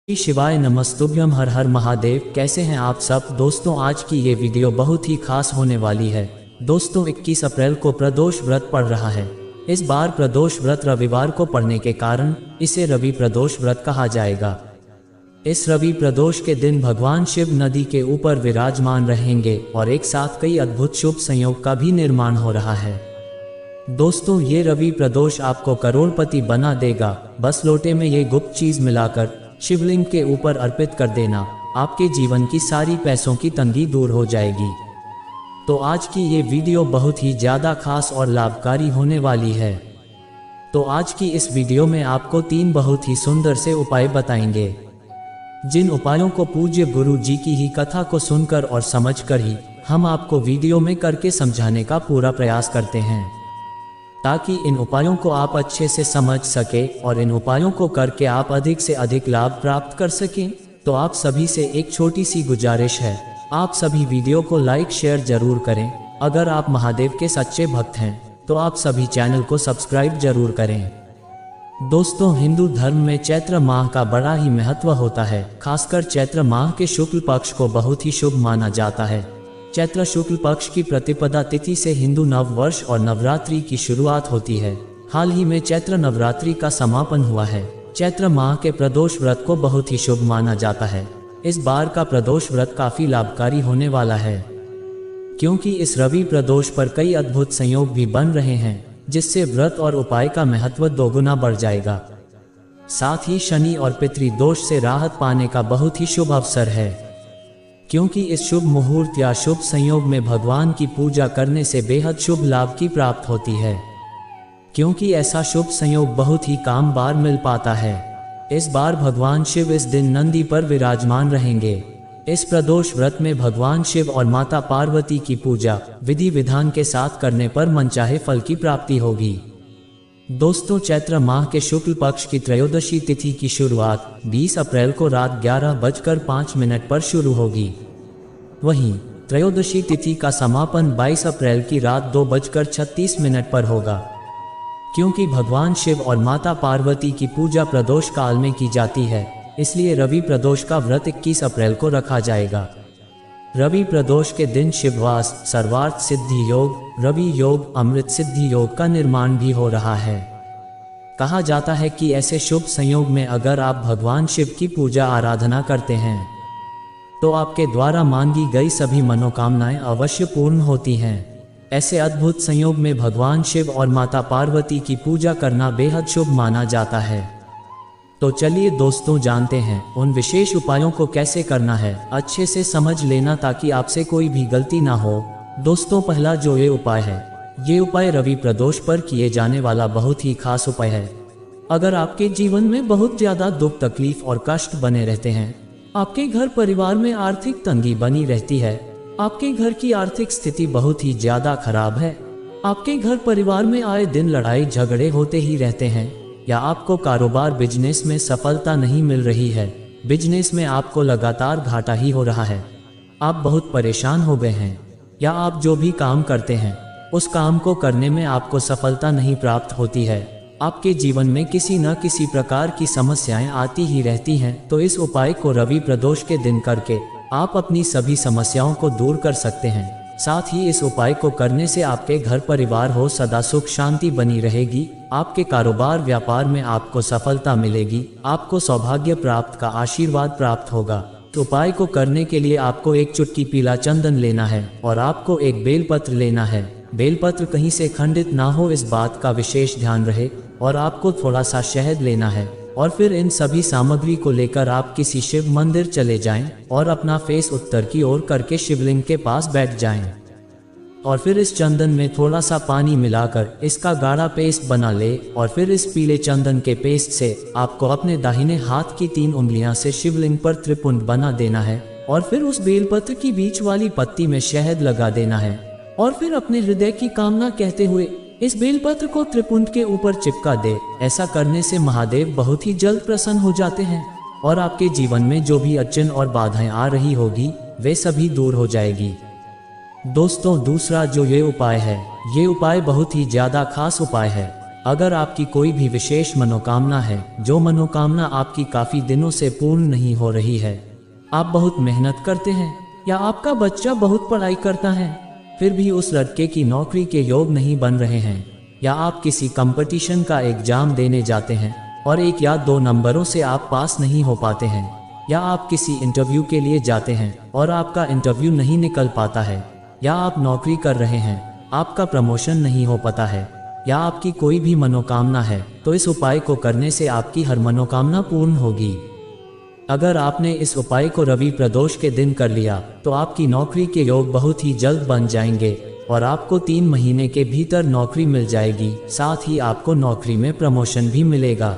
श्री शिवाय नमस्तुभ्यम। हर हर महादेव। कैसे हैं आप सब दोस्तों? आज की ये वीडियो बहुत ही खास होने वाली है। दोस्तों 21 अप्रैल को प्रदोष व्रत पड़ रहा है। इस बार प्रदोष व्रत रविवार को पड़ने के कारण इसे रवि प्रदोष व्रत कहा जाएगा। इस रवि प्रदोष के दिन भगवान शिव नदी के ऊपर विराजमान रहेंगे और एक साथ कई अद्भुत शुभ संयोग का भी निर्माण हो रहा है। दोस्तों ये रवि प्रदोष आपको करोड़पति बना देगा। बस लोटे में ये गुप्त चीज मिलाकर शिवलिंग के ऊपर अर्पित कर देना, आपके जीवन की सारी पैसों की तंगी दूर हो जाएगी। तो आज की ये वीडियो बहुत ही ज़्यादा खास और लाभकारी होने वाली है। तो आज की इस वीडियो में आपको 3 बहुत ही सुंदर से उपाय बताएंगे, जिन उपायों को पूज्य गुरु जी की ही कथा को सुनकर और समझकर ही हम आपको वीडियो में करके समझाने का पूरा प्रयास करते हैं, ताकि इन उपायों को आप अच्छे से समझ सके और इन उपायों को करके आप अधिक से अधिक लाभ प्राप्त कर सकें। तो आप सभी से एक छोटी सी गुजारिश है, आप सभी वीडियो को लाइक शेयर जरूर करें। अगर आप महादेव के सच्चे भक्त हैं तो आप सभी चैनल को सब्सक्राइब जरूर करें। दोस्तों हिंदू धर्म में चैत्र माह का बड़ा ही महत्व होता है। खासकर चैत्र माह के शुक्ल पक्ष को बहुत ही शुभ माना जाता है। चैत्र शुक्ल पक्ष की प्रतिपदा तिथि से हिंदू नव वर्ष और नवरात्रि की शुरुआत होती है। हाल ही में चैत्र नवरात्रि का समापन हुआ है। चैत्र माह के प्रदोष व्रत को बहुत ही शुभ माना जाता है। इस बार का प्रदोष व्रत काफी लाभकारी होने वाला है, क्योंकि इस रवि प्रदोष पर कई अद्भुत संयोग भी बन रहे हैं, जिससे व्रत और उपाय का महत्व दोगुना बढ़ जाएगा। साथ ही शनि और पितृ दोष से राहत पाने का बहुत ही शुभ अवसर है, क्योंकि इस शुभ मुहूर्त या शुभ संयोग में भगवान की पूजा करने से बेहद शुभ लाभ की प्राप्त होती है, क्योंकि ऐसा शुभ संयोग बहुत ही काम बार मिल पाता है। इस बार भगवान शिव इस दिन नंदी पर विराजमान रहेंगे। इस प्रदोष व्रत में भगवान शिव और माता पार्वती की पूजा विधि विधान के साथ करने पर मनचाहे फल की प्राप्ति होगी। दोस्तों चैत्र माह के शुक्ल पक्ष की त्रयोदशी तिथि की शुरुआत 20 अप्रैल को रात 11:05 पर शुरू होगी। वहीं त्रयोदशी तिथि का समापन 22 अप्रैल की रात 2:36 पर होगा। क्योंकि भगवान शिव और माता पार्वती की पूजा प्रदोष काल में की जाती है, इसलिए रवि प्रदोष का व्रत 21 अप्रैल को रखा जाएगा। रवि प्रदोष के दिन शिववास, सर्वार्थ सिद्धि योग, रवि योग, अमृत सिद्धि योग का निर्माण भी हो रहा है। कहा जाता है कि ऐसे शुभ संयोग में अगर आप भगवान शिव की पूजा आराधना करते हैं तो आपके द्वारा मांगी गई सभी मनोकामनाएं अवश्य पूर्ण होती हैं। ऐसे अद्भुत संयोग में भगवान शिव और माता पार्वती की पूजा करना बेहद शुभ माना जाता है। तो चलिए दोस्तों जानते हैं उन विशेष उपायों को कैसे करना है। अच्छे से समझ लेना ताकि आपसे कोई भी गलती ना हो। दोस्तों पहला जो ये उपाय है, ये उपाय रवि प्रदोष पर किए जाने वाला बहुत ही खास उपाय है। अगर आपके जीवन में बहुत ज्यादा दुख तकलीफ और कष्ट बने रहते हैं, आपके घर परिवार में आर्थिक तंगी बनी रहती है, आपके घर की आर्थिक स्थिति बहुत ही ज्यादा खराब है, आपके घर परिवार में आए दिन लड़ाई झगड़े होते ही रहते हैं, या आपको कारोबार बिजनेस में सफलता नहीं मिल रही है, बिजनेस में आपको लगातार घाटा ही हो रहा है, आप बहुत परेशान हो गए हैं, या आप जो भी काम करते हैं उस काम को करने में आपको सफलता नहीं प्राप्त होती है, आपके जीवन में किसी न किसी प्रकार की समस्याएं आती ही रहती हैं, तो इस उपाय को रवि प्रदोष के दिन करके आप अपनी सभी समस्याओं को दूर कर सकते हैं। साथ ही इस उपाय को करने से आपके घर परिवार हो सदा सुख शांति बनी रहेगी, आपके कारोबार व्यापार में आपको सफलता मिलेगी, आपको सौभाग्य प्राप्त का आशीर्वाद प्राप्त होगा। तो उपाय को करने के लिए आपको एक चुटकी पीला चंदन लेना है और आपको एक बेलपत्र लेना है। बेलपत्र कहीं से खंडित ना हो, इस बात का विशेष ध्यान रहे। और आपको थोड़ा सा शहद लेना है और फिर इन सभी सामग्री को लेकर आप किसी शिव मंदिर चले जाएं और अपना फेस उत्तर की ओर करके शिवलिंग के पास बैठ जाएं। और फिर इस चंदन में थोड़ा सा पानी मिलाकर इसका गाढ़ा पेस्ट बना ले और फिर इस पीले चंदन के पेस्ट से आपको अपने दाहिने हाथ की 3 उंगलियां से शिवलिंग पर त्रिपुंड बना देना है और फिर उस बेलपत्र की बीच वाली पत्ती में शहद लगा देना है और फिर अपने हृदय की कामना कहते हुए इस बेलपत्र को त्रिपुंड के ऊपर चिपका दे। ऐसा करने से महादेव बहुत ही जल्द प्रसन्न हो जाते हैं और आपके जीवन में जो भी अड़चन और बाधाएं आ रही होगी वे सभी दूर हो जाएगी। दोस्तों दूसरा जो ये उपाय है, ये उपाय बहुत ही ज्यादा खास उपाय है। अगर आपकी कोई भी विशेष मनोकामना है, जो मनोकामना आपकी काफ़ी दिनों से पूर्ण नहीं हो रही है, आप बहुत मेहनत करते हैं या आपका बच्चा बहुत पढ़ाई करता है फिर भी उस लड़के की नौकरी के योग नहीं बन रहे हैं, या आप किसी कंपटीशन का एग्जाम देने जाते हैं और 1 या 2 नंबरों से आप पास नहीं हो पाते हैं, या आप किसी इंटरव्यू के लिए जाते हैं और आपका इंटरव्यू नहीं निकल पाता है, या आप नौकरी कर रहे हैं, आपका प्रमोशन नहीं हो पाता है, या आपकी कोई भी मनोकामना है, तो इस उपाय को करने से आपकी हर मनोकामना पूर्ण होगी। अगर आपने इस उपाय को रवि प्रदोष के दिन कर लिया तो आपकी नौकरी के योग बहुत ही जल्द बन जाएंगे और आपको 3 महीने के भीतर नौकरी मिल जाएगी, साथ ही आपको नौकरी में प्रमोशन भी मिलेगा।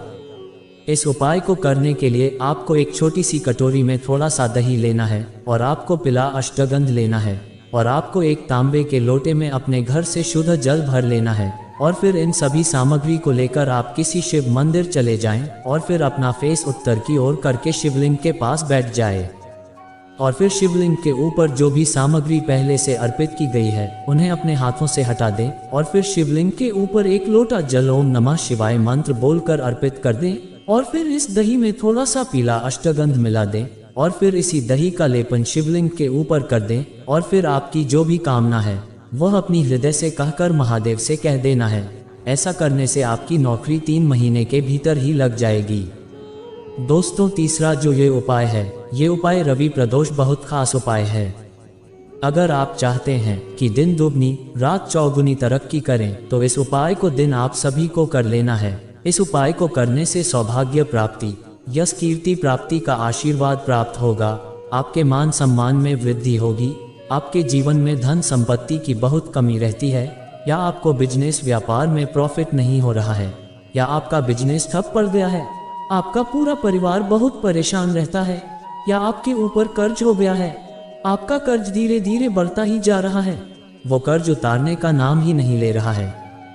इस उपाय को करने के लिए आपको एक छोटी सी कटोरी में थोड़ा सा दही लेना है और आपको पिला अष्टगंध लेना है और आपको एक तांबे के लोटे में अपने घर से शुद्ध जल भर लेना है और फिर इन सभी सामग्री को लेकर आप किसी शिव मंदिर चले जाएं और फिर अपना फेस उत्तर की ओर करके शिवलिंग के पास बैठ जाए और फिर शिवलिंग के ऊपर जो भी सामग्री पहले से अर्पित की गई है उन्हें अपने हाथों से हटा दें और फिर शिवलिंग के ऊपर 1 लोटा जल ओम नमः शिवाय मंत्र बोलकर अर्पित कर दें और फिर इस दही में थोड़ा सा पीला अष्टगंध मिला दें और फिर इसी दही का लेपन शिवलिंग के ऊपर कर दें और फिर आपकी जो भी कामना है वह अपनी हृदय से कहकर महादेव से कह देना है। ऐसा करने से आपकी नौकरी 3 महीने के भीतर ही लग जाएगी। दोस्तों, तीसरा जो ये उपाय है, ये उपाय रवि प्रदोष बहुत खास उपाय है। अगर आप चाहते हैं कि दिन दुगनी रात चौगुनी तरक्की करें तो इस उपाय को दिन आप सभी को कर लेना है। इस उपाय को करने से सौभाग्य प्राप्ति, यश कीर्ति प्राप्ति का आशीर्वाद प्राप्त होगा, आपके मान सम्मान में वृद्धि होगी, आपके जीवन में धन संपत्ति की बहुत कमी रहती है, या आपको बिजनेस व्यापार में प्रॉफिट नहीं हो रहा है, या आपका बिजनेस ठप पड़ गया है, आपका पूरा परिवार बहुत परेशान रहता है, या आपके ऊपर कर्ज हो गया है, आपका कर्ज धीरे धीरे बढ़ता ही जा रहा है, वो कर्ज उतारने का नाम ही नहीं ले रहा है,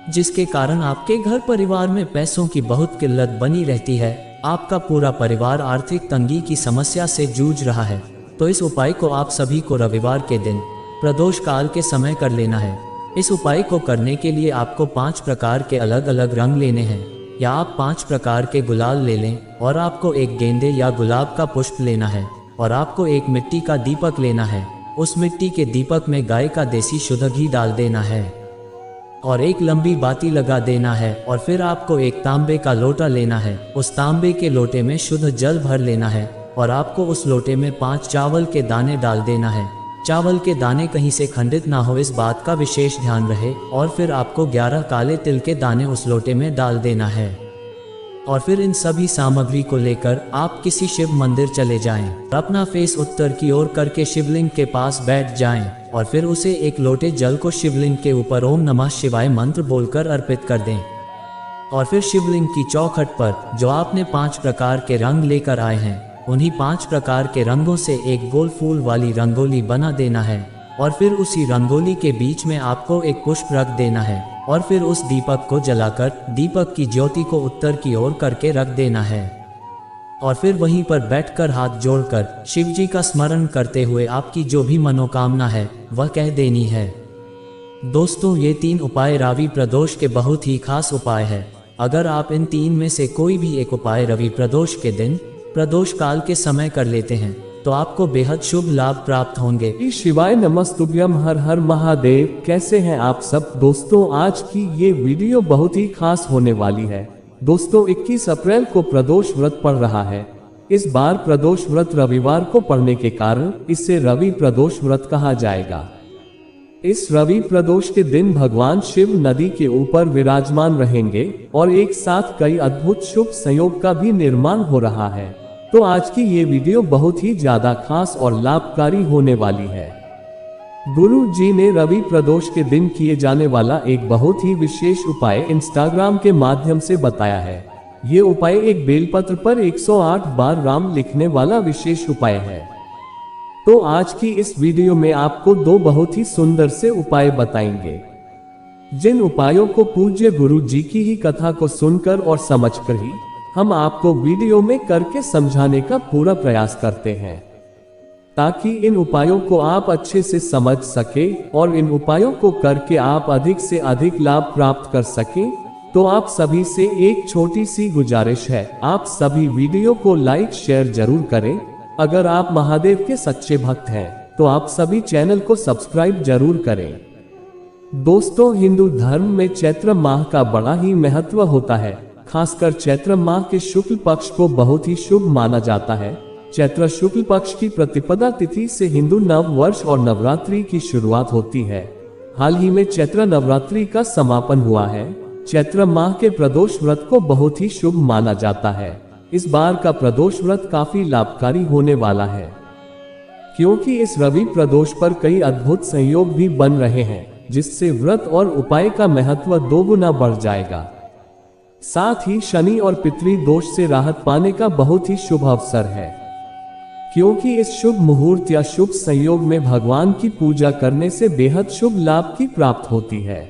जिसके कारण आपके घर परिवार में पैसों की बहुत किल्लत बनी रहती है, आपका पूरा परिवार आर्थिक तंगी की समस्या से जूझ रहा है, तो इस उपाय को आप सभी को रविवार के दिन प्रदोष काल के समय कर लेना है। इस उपाय को करने के लिए आपको 5 प्रकार के अलग अलग रंग लेने हैं, या आप 5 प्रकार के गुलाल ले लें और आपको एक गेंदे या गुलाब का पुष्प लेना है और आपको एक मिट्टी का दीपक लेना है। उस मिट्टी के दीपक में गाय का देसी शुद्ध घी डाल देना है और एक लंबी बाती लगा देना है और फिर आपको एक तांबे का लोटा लेना है। उस तांबे के लोटे में शुद्ध जल भर लेना है और आपको उस लोटे में 5 चावल के दाने डाल देना है। चावल के दाने कहीं से खंडित ना हो, इस बात का विशेष ध्यान रहे। और फिर आपको 11 काले तिल के दाने उस लोटे में डाल देना है और फिर इन सभी सामग्री को लेकर आप किसी शिव मंदिर चले जाएं, अपना फेस उत्तर की ओर करके शिवलिंग के पास बैठ जाएं और फिर उसे 1 लोटे जल को शिवलिंग के ऊपर ओम नमः शिवाय मंत्र बोलकर अर्पित कर दें और फिर शिवलिंग की चौखट पर जो आपने 5 प्रकार के रंग लेकर आए हैं उन्हीं 5 प्रकार के रंगों से एक गोल फूल वाली रंगोली बना देना है और फिर उसी रंगोली के बीच में आपको एक पुष्प रख देना है और फिर उस दीपक को जलाकर दीपक की ज्योति को उत्तर की ओर करके रख देना है और फिर वहीं पर बैठकर हाथ जोड़कर शिव जी का स्मरण करते हुए आपकी जो भी मनोकामना है वह कह देनी है। दोस्तों, ये 3 उपाय रवि प्रदोष के बहुत ही खास उपाय है। अगर आप इन 3 में से कोई भी एक उपाय रवि प्रदोष के दिन प्रदोष काल के समय कर लेते हैं तो आपको बेहद शुभ लाभ प्राप्त होंगे। शिवाय नमस्तुभ्यम, हर हर महादेव। कैसे हैं आप सब दोस्तों? आज की ये वीडियो बहुत ही खास होने वाली है। दोस्तों, 21 अप्रैल को प्रदोष व्रत पड़ रहा है। इस बार प्रदोष व्रत रविवार को पड़ने के कारण इसे रवि प्रदोष व्रत कहा जाएगा। इस रवि प्रदोष के दिन भगवान शिव नदी के ऊपर विराजमान रहेंगे और एक साथ कई अद्भुत शुभ संयोग का भी निर्माण हो रहा है। तो आज की ये वीडियो बहुत ही ज्यादा खास और लाभकारी होने वाली है। गुरु जी ने रवि प्रदोष के दिन किए जाने वाला एक बहुत ही विशेष उपाय इंस्टाग्राम के माध्यम से बताया है। ये उपाय एक बेलपत्र पर 108 बार राम लिखने वाला विशेष उपाय है। तो आज की इस वीडियो में आपको 2 बहुत ही सुंदर से उपाय बताएंगे, जिन उपायों को पूज्य गुरु जी की ही कथा को सुनकर और समझकर ही हम आपको वीडियो में करके समझाने का पूरा प्रयास करते हैं, ताकि इन उपायों को आप अच्छे से समझ सके और इन उपायों को करके आप अधिक से अधिक लाभ प्राप्त कर सकें तो आप सभी से एक छोटी सी गुजारिश है, आप सभी वीडियो को लाइक शेयर जरूर करें। अगर आप महादेव के सच्चे भक्त हैं तो आप सभी चैनल को सब्सक्राइब जरूर करें। दोस्तों, हिंदू धर्म में चैत्र माह का बड़ा ही महत्व होता है। खासकर चैत्र माह के शुक्ल पक्ष को बहुत ही शुभ माना जाता है। चैत्र शुक्ल पक्ष की प्रतिपदा तिथि से हिंदू नव वर्ष और नवरात्रि की शुरुआत होती है। हाल ही में चैत्र नवरात्रि का समापन हुआ है। चैत्र माह के प्रदोष व्रत को बहुत ही शुभ माना जाता है। इस बार का प्रदोष व्रत काफी लाभकारी होने वाला है, क्योंकि इस रवि प्रदोष पर कई अद्भुत संयोग भी बन रहे हैं, जिससे व्रत और उपाय का महत्व दोगुना बढ़ जाएगा। साथ ही शनि और पितृ दोष से राहत पाने का बहुत ही शुभ अवसर है, क्योंकि इस शुभ मुहूर्त या शुभ संयोग में भगवान की पूजा करने से बेहद शुभ लाभ की प्राप्ति होती है,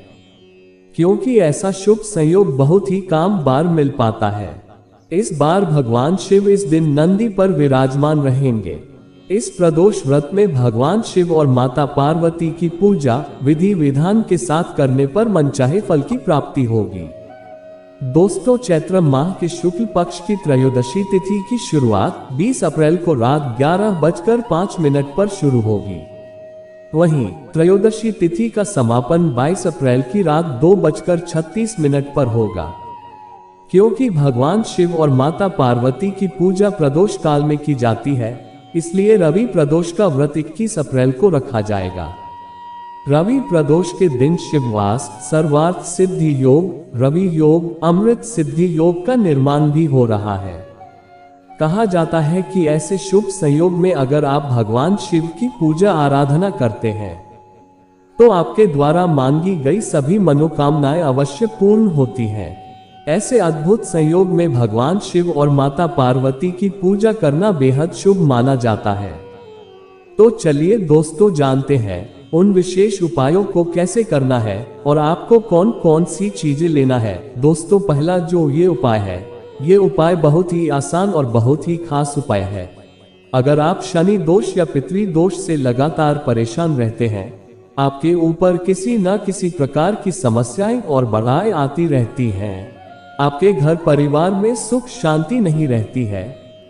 क्योंकि ऐसा शुभ संयोग बहुत ही कम बार मिल पाता है। इस बार भगवान शिव इस दिन नंदी पर विराजमान रहेंगे। इस प्रदोष व्रत में भगवान शिव और माता पार्वती की पूजा विधि विधान के साथ करने पर मनचाहे फल की प्राप्ति होगी। दोस्तों, चैत्र माह के शुक्ल पक्ष की त्रयोदशी तिथि की शुरुआत 20 अप्रैल को रात 11:05 पर शुरू होगी। वहीं त्रयोदशी तिथि का समापन 22 अप्रैल की रात 2:36 पर होगा। क्योंकि भगवान शिव और माता पार्वती की पूजा प्रदोष काल में की जाती है, इसलिए रवि प्रदोष का व्रत 21 अप्रैल को रखा जाएगा। रवि प्रदोष के दिन शिववास, सर्वार्थ सिद्धि योग, रवि योग, अमृत सिद्धि योग का निर्माण भी हो रहा है। कहा जाता है कि ऐसे शुभ संयोग में अगर आप भगवान शिव की पूजा आराधना करते हैं तो आपके द्वारा मांगी गई सभी मनोकामनाएं अवश्य पूर्ण होती हैं। ऐसे अद्भुत संयोग में भगवान शिव और माता पार्वती की पूजा करना बेहद शुभ माना जाता है। तो चलिए दोस्तों, जानते हैं उन विशेष उपायों को कैसे करना है और आपको कौन कौन सी चीजें लेना है। दोस्तों, पहला जो ये उपाय है, ये उपाय बहुत ही आसान और बहुत ही खास उपाय है। अगर आप शनि दोष या पितृ दोष से लगातार परेशान रहते हैं, आपके ऊपर किसी न किसी प्रकार की समस्याएं और बाधाएं आती रहती हैं, आपके घर परिवार में सुख शांति नहीं रहती है,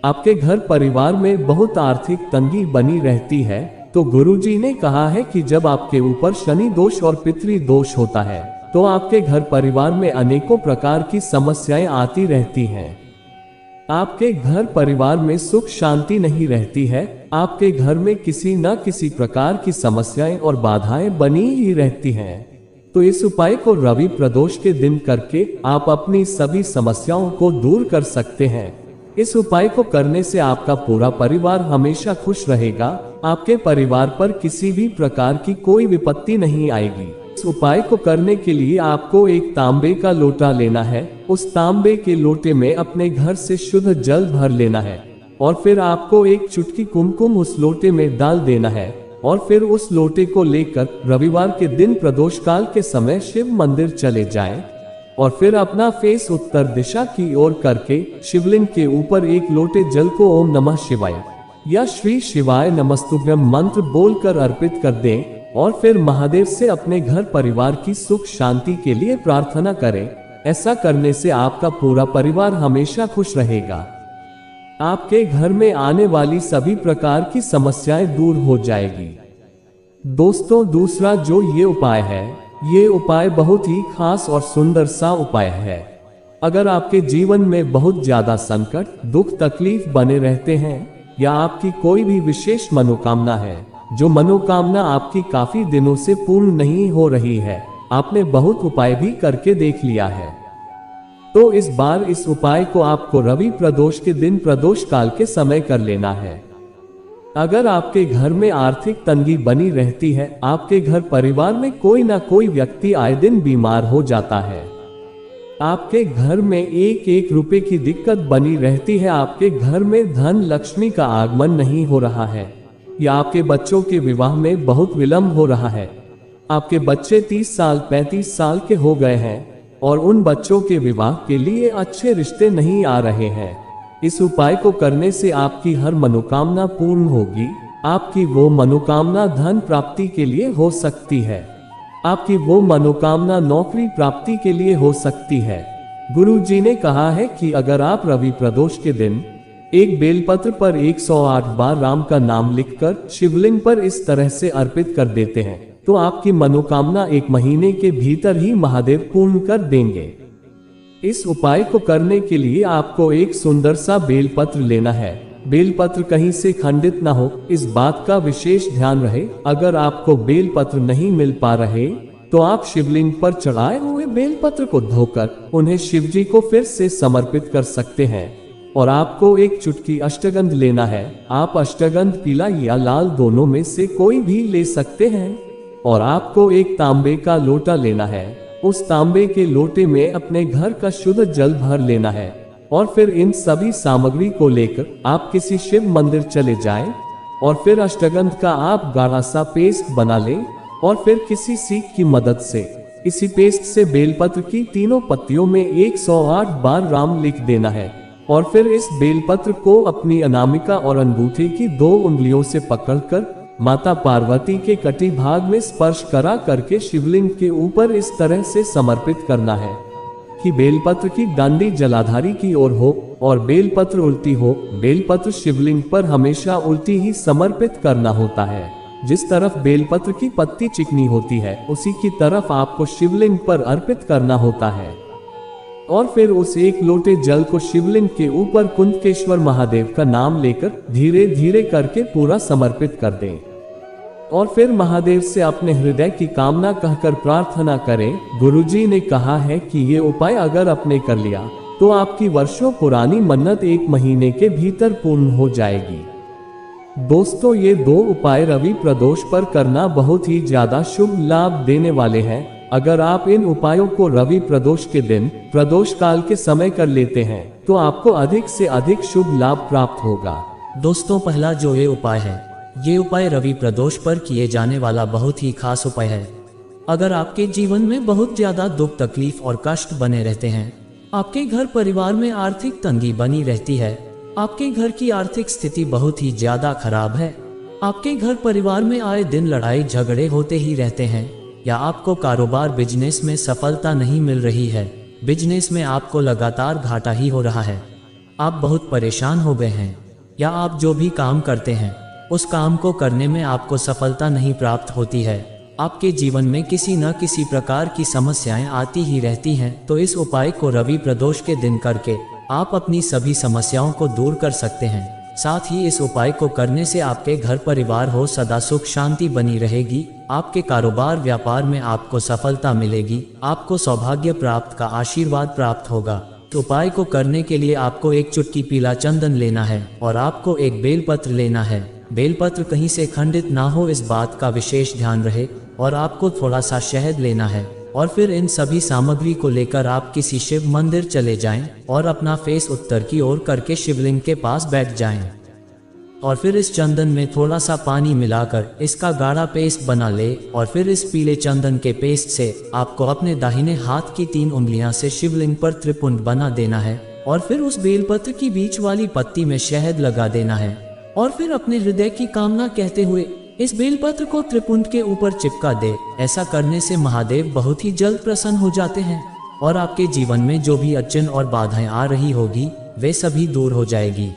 आपके घर परिवार में बहुत आर्थिक तंगी बनी रहती है, तो गुरुजी ने कहा है कि जब आपके ऊपर शनि दोष और पितृ दोष होता है तो आपके घर परिवार में अनेकों प्रकार की समस्याएं आती रहती हैं। आपके घर परिवार में सुख शांति नहीं रहती है, आपके घर में किसी न किसी प्रकार की समस्याएं और बाधाएं बनी ही रहती हैं। तो इस उपाय को रवि प्रदोष के दिन करके आप अपनी सभी समस्याओं को दूर कर सकते हैं। इस उपाय को करने से आपका पूरा परिवार हमेशा खुश रहेगा, आपके परिवार पर किसी भी प्रकार की कोई विपत्ति नहीं आएगी। इस उपाय को करने के लिए आपको एक तांबे का लोटा लेना है। उस तांबे के लोटे में अपने घर से शुद्ध जल भर लेना है और फिर आपको एक चुटकी कुमकुम उस लोटे में डाल देना है और फिर उस लोटे को लेकर रविवार के दिन प्रदोष काल के समय शिव मंदिर चले जाएं और फिर अपना फेस उत्तर दिशा की ओर करके शिवलिंग के ऊपर एक लोटे जल को ओम नमः शिवाय या श्री शिवाय नमस्तुभ्यम मंत्र बोलकर अर्पित कर दें और फिर महादेव से अपने घर परिवार की सुख शांति के लिए प्रार्थना करें। ऐसा करने से आपका पूरा परिवार हमेशा खुश रहेगा। आपके घर में आने वाली सभी प्रकार की समस्याएं दूर हो जाएगी। दोस्तों, दूसरा जो ये उपाय है, ये उपाय बहुत ही खास और सुंदर सा उपाय है। अगर आपके जीवन में बहुत ज्यादा संकट, दुख, तकलीफ बने रहते हैं या आपकी कोई भी विशेष मनोकामना है, जो मनोकामना आपकी काफी दिनों से पूर्ण नहीं हो रही है, आपने बहुत उपाय भी करके देख लिया है, तो इस बार इस उपाय को आपको रवि प्रदोष के दिन प्रदोष काल के समय कर लेना है। अगर आपके घर में आर्थिक तंगी बनी रहती है, आपके घर परिवार में कोई ना कोई व्यक्ति आए दिन बीमार हो जाता है, आपके घर में एक एक रुपए की दिक्कत बनी रहती है, आपके घर में धन लक्ष्मी का आगमन नहीं हो रहा है, या आपके बच्चों के विवाह में बहुत विलंब हो रहा है, आपके बच्चे 30 साल 35 साल के हो गए हैं और उन बच्चों के विवाह के लिए अच्छे रिश्ते नहीं आ रहे हैं, इस उपाय को करने से आपकी हर मनोकामना पूर्ण होगी। आपकी वो मनोकामना धन प्राप्ति के लिए हो सकती है। आपकी वो मनोकामना नौकरी प्राप्ति के लिए हो सकती है। गुरु जी ने कहा है कि अगर आप रवि प्रदोष के दिन एक बेलपत्र पर 108 बार राम का नाम लिखकर शिवलिंग पर इस तरह से अर्पित कर देते हैं तो आपकी मनोकामना 1 महीने के भीतर ही महादेव पूर्ण कर देंगे। इस उपाय को करने के लिए आपको एक सुंदर सा बेलपत्र लेना है। बेलपत्र कहीं से खंडित ना हो, इस बात का विशेष ध्यान रहे। अगर आपको बेलपत्र नहीं मिल पा रहे तो आप शिवलिंग पर चढ़ाए हुए बेलपत्र को धोकर उन्हें शिवजी को फिर से समर्पित कर सकते हैं। और आपको एक चुटकी अष्टगंध लेना है। आप अष्टगंध पीला या लाल दोनों में से कोई भी ले सकते हैं। और आपको एक तांबे का लोटा लेना है। उस तांबे के लोटे में अपने घर का शुद्ध जल भर लेना है और फिर इन सभी सामग्री को लेकर आप किसी शिव मंदिर चले जाएं और फिर अष्टगंध का आप गाढ़ा सा पेस्ट बना लें और फिर किसी सीख की मदद से इसी पेस्ट से बेलपत्र की तीनों पत्तियों में 108 बार राम लिख देना है। और फिर इस बेलपत्र को अपनी अनामिका और अंगूठे की 2 उंगलियों से पकड़कर माता पार्वती के कटी भाग में स्पर्श करा करके शिवलिंग के ऊपर इस तरह से समर्पित करना है कि बेलपत्र की डांडी जलाधारी की ओर हो और बेलपत्र उल्टी हो। बेलपत्र शिवलिंग पर हमेशा उल्टी ही समर्पित करना होता है। जिस तरफ बेलपत्र की पत्ती चिकनी होती है उसी की तरफ आपको शिवलिंग पर अर्पित करना होता है। और फिर उस एक लोटे जल को शिवलिंग के ऊपर कुंडकेश्वर महादेव का नाम लेकर धीरे धीरे करके पूरा समर्पित कर दें। और फिर महादेव से अपने हृदय की कामना कहकर प्रार्थना करें। गुरुजी ने कहा है कि ये उपाय अगर आपने कर लिया तो आपकी वर्षों पुरानी मन्नत 1 महीने के भीतर पूर्ण हो जाएगी। दोस्तों, ये 2 उपाय रवि प्रदोष पर करना बहुत ही ज्यादा शुभ लाभ देने वाले हैं। अगर आप इन उपायों को रवि प्रदोष के दिन प्रदोष काल के समय कर लेते हैं तो आपको अधिक से अधिक शुभ लाभ प्राप्त होगा। दोस्तों, पहला जो ये उपाय है, ये उपाय रवि प्रदोष पर किए जाने वाला बहुत ही खास उपाय है। अगर आपके जीवन में बहुत ज्यादा दुख तकलीफ और कष्ट बने रहते हैं, आपके घर परिवार में आर्थिक तंगी बनी रहती है, आपके घर की आर्थिक स्थिति बहुत ही ज्यादा खराब है, आपके घर परिवार में आए दिन लड़ाई झगड़े होते ही रहते हैं, या आपको कारोबार बिजनेस में सफलता नहीं मिल रही है, बिजनेस में आपको लगातार घाटा ही हो रहा है, आप बहुत परेशान हो गए हैं, या आप जो भी काम करते हैं उस काम को करने में आपको सफलता नहीं प्राप्त होती है, आपके जीवन में किसी न किसी प्रकार की समस्याएं आती ही रहती हैं, तो इस उपाय को रवि प्रदोष के दिन करके आप अपनी सभी समस्याओं को दूर कर सकते हैं। साथ ही इस उपाय को करने से आपके घर परिवार हो सदा सुख शांति बनी रहेगी, आपके कारोबार व्यापार में आपको सफलता मिलेगी, आपको सौभाग्य प्राप्त का आशीर्वाद प्राप्त होगा। तो उपाय को करने के लिए आपको एक चुटकी पीला चंदन लेना है और आपको एक बेलपत्र लेना है। बेलपत्र कहीं से खंडित ना हो, इस बात का विशेष ध्यान रहे। और आपको थोड़ा सा शहद लेना है और फिर इन सभी सामग्री को लेकर आप किसी शिव मंदिर चले जाएं और अपना फेस उत्तर की ओर करके शिवलिंग के पास बैठ जाएं। और फिर इस चंदन में थोड़ा सा पानी मिलाकर इसका गाढ़ा पेस्ट बना ले और फिर इस पीले चंदन के पेस्ट से आपको अपने दाहिने हाथ की 3 उंगलियां से शिवलिंग पर त्रिपुंड बना देना है और फिर उस बेलपत्र की बीच वाली पत्ती में शहद लगा देना है और फिर अपने हृदय की कामना कहते हुए इस बेलपत्र को त्रिपुंड के ऊपर चिपका दे। ऐसा करने से महादेव बहुत ही जल्द प्रसन्न हो जाते हैं और आपके जीवन में जो भी अड़चन और बाधाएं आ रही होगी वे सभी दूर हो जाएगी।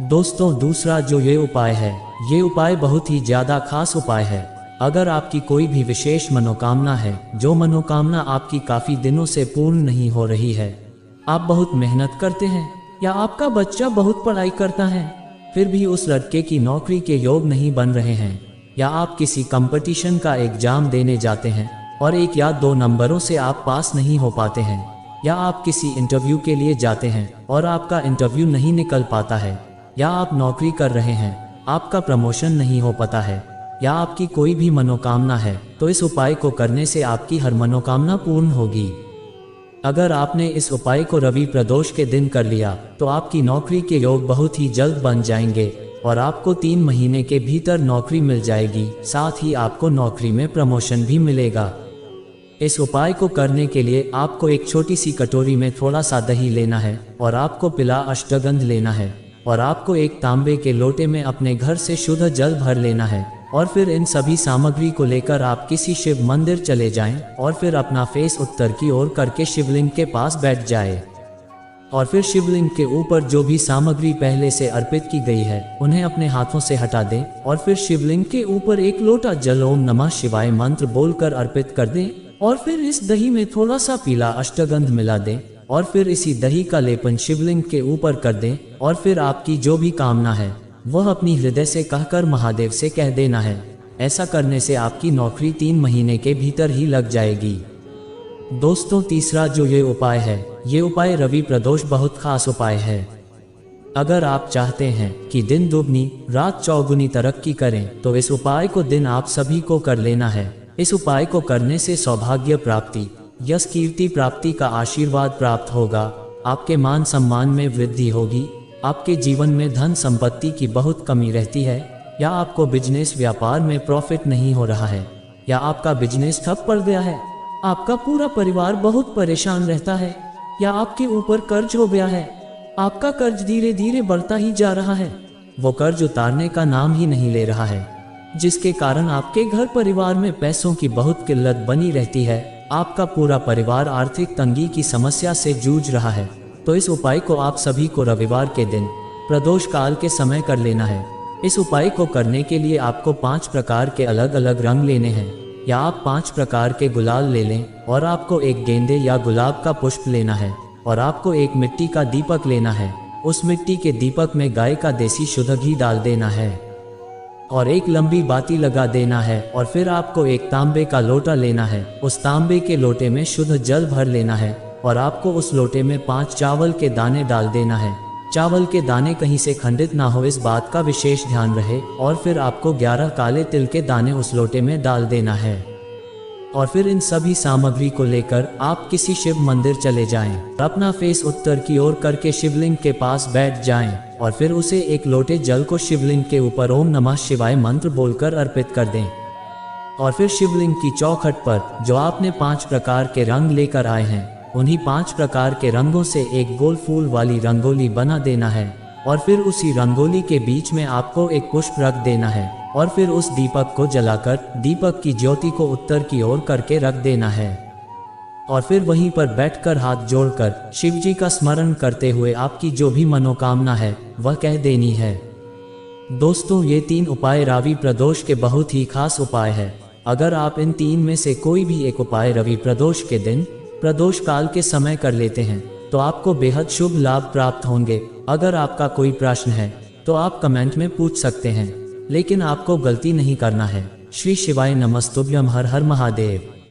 दोस्तों, दूसरा जो ये उपाय है, ये उपाय बहुत ही ज्यादा खास उपाय है। अगर आपकी कोई भी विशेष मनोकामना है, जो मनोकामना आपकी काफी दिनों से पूर्ण नहीं हो रही है, आप बहुत मेहनत करते हैं या आपका बच्चा बहुत पढ़ाई करता है फिर भी उस लड़के की नौकरी के योग नहीं बन रहे हैं, या आप किसी कंपटीशन का एग्जाम देने जाते हैं और 1 या 2 नंबरों से आप पास नहीं हो पाते हैं, या आप किसी इंटरव्यू के लिए जाते हैं और आपका इंटरव्यू नहीं निकल पाता है, या आप नौकरी कर रहे हैं आपका प्रमोशन नहीं हो पाता है, या आपकी कोई भी मनोकामना है, तो इस उपाय को करने से आपकी हर मनोकामना पूर्ण होगी। अगर आपने इस उपाय को रवि प्रदोष के दिन कर लिया तो आपकी नौकरी के योग बहुत ही जल्द बन जाएंगे और आपको 3 महीने के भीतर नौकरी मिल जाएगी। साथ ही आपको नौकरी में प्रमोशन भी मिलेगा। इस उपाय को करने के लिए आपको एक छोटी सी कटोरी में थोड़ा सा दही लेना है और आपको पीला अष्टगंध लेना है और आपको एक तांबे के लोटे में अपने घर से शुद्ध जल भर लेना है और फिर इन सभी सामग्री को लेकर आप किसी शिव मंदिर चले जाएं और फिर अपना फेस उत्तर की ओर करके शिवलिंग के पास बैठ जाए और फिर शिवलिंग के ऊपर जो भी सामग्री पहले से अर्पित की गई है उन्हें अपने हाथों से हटा दें और फिर शिवलिंग के ऊपर एक लोटा जल ओम नमः शिवाय मंत्र बोलकर अर्पित कर दें और फिर इस दही में थोड़ा सा पीला अष्टगंध मिला दें और फिर इसी दही का लेपन शिवलिंग के ऊपर कर दें और फिर आपकी जो भी कामना है वह अपनी हृदय से कहकर महादेव से कह देना है। ऐसा करने से आपकी नौकरी 3 महीने के भीतर ही लग जाएगी। दोस्तों तीसरा जो ये उपाय है, ये उपाय रवि प्रदोष बहुत खास उपाय है। अगर आप चाहते हैं कि दिन दुगनी रात चौगुनी तरक्की करें तो इस उपाय को दिन आप सभी को कर लेना है। इस उपाय को करने से सौभाग्य प्राप्ति, यश कीर्ति प्राप्ति का आशीर्वाद प्राप्त होगा, आपके मान सम्मान में वृद्धि होगी, आपके जीवन में धन संपत्ति की बहुत कमी रहती है, या आपको बिजनेस व्यापार में प्रॉफिट नहीं हो रहा है, या आपका बिजनेस ठप पड़ गया है, आपका पूरा परिवार बहुत परेशान रहता है, या आपके ऊपर कर्ज हो गया है, आपका कर्ज धीरे धीरे बढ़ता ही जा रहा है, वो कर्ज उतारने का नाम ही नहीं ले रहा है, जिसके कारण आपके घर परिवार में पैसों की बहुत किल्लत बनी रहती है, आपका पूरा परिवार आर्थिक तंगी की समस्या से जूझ रहा है, तो इस उपाय को आप सभी को रविवार के दिन प्रदोष काल के समय कर लेना है। इस उपाय को करने के लिए आपको 5 प्रकार के अलग अलग रंग लेने हैं, या आप 5 प्रकार के गुलाल ले लें, और आपको एक गेंदे या गुलाब का पुष्प लेना है, और आपको एक मिट्टी का दीपक लेना है। उस मिट्टी के दीपक में गाय का देसी शुद्ध घी डाल देना है और एक लंबी बाती लगा देना है, और फिर आपको एक तांबे का लोटा लेना है। उस तांबे के लोटे में शुद्ध जल भर लेना है और आपको उस लोटे में 5 चावल के दाने डाल देना है। चावल के दाने कहीं से खंडित ना हो, इस बात का विशेष ध्यान रहे। और फिर आपको 11 काले तिल के दाने उस लोटे में डाल देना है और फिर इन सभी सामग्री को लेकर आप किसी शिव मंदिर चले जाएं, अपना फेस उत्तर की ओर करके शिवलिंग के पास बैठ जाएं और फिर उसे एक लोटे जल को शिवलिंग के ऊपर ओम नमः शिवाय मंत्र बोलकर अर्पित कर दें। और फिर शिवलिंग की चौखट पर जो आपने 5 प्रकार के रंग लेकर आए हैं, उन्हीं 5 प्रकार के रंगों से एक गोल फूल वाली रंगोली बना देना है और फिर उसी रंगोली के बीच में आपको एक पुष्प रख देना है और फिर उस दीपक को जलाकर दीपक की ज्योति को उत्तर की ओर करके रख देना है और फिर वहीं पर बैठकर हाथ जोड़कर शिव जी का स्मरण करते हुए आपकी जो भी मनोकामना है वह कह देनी है। दोस्तों ये 3 उपाय रवि प्रदोष के बहुत ही खास उपाय है। अगर आप इन 3 में से कोई भी एक उपाय रवि प्रदोष के दिन प्रदोष काल के समय कर लेते हैं तो आपको बेहद शुभ लाभ प्राप्त होंगे। अगर आपका कोई प्रश्न है तो आप कमेंट में पूछ सकते हैं, लेकिन आपको गलती नहीं करना है। श्री शिवाय नमस्तुभ्यम। हर हर महादेव।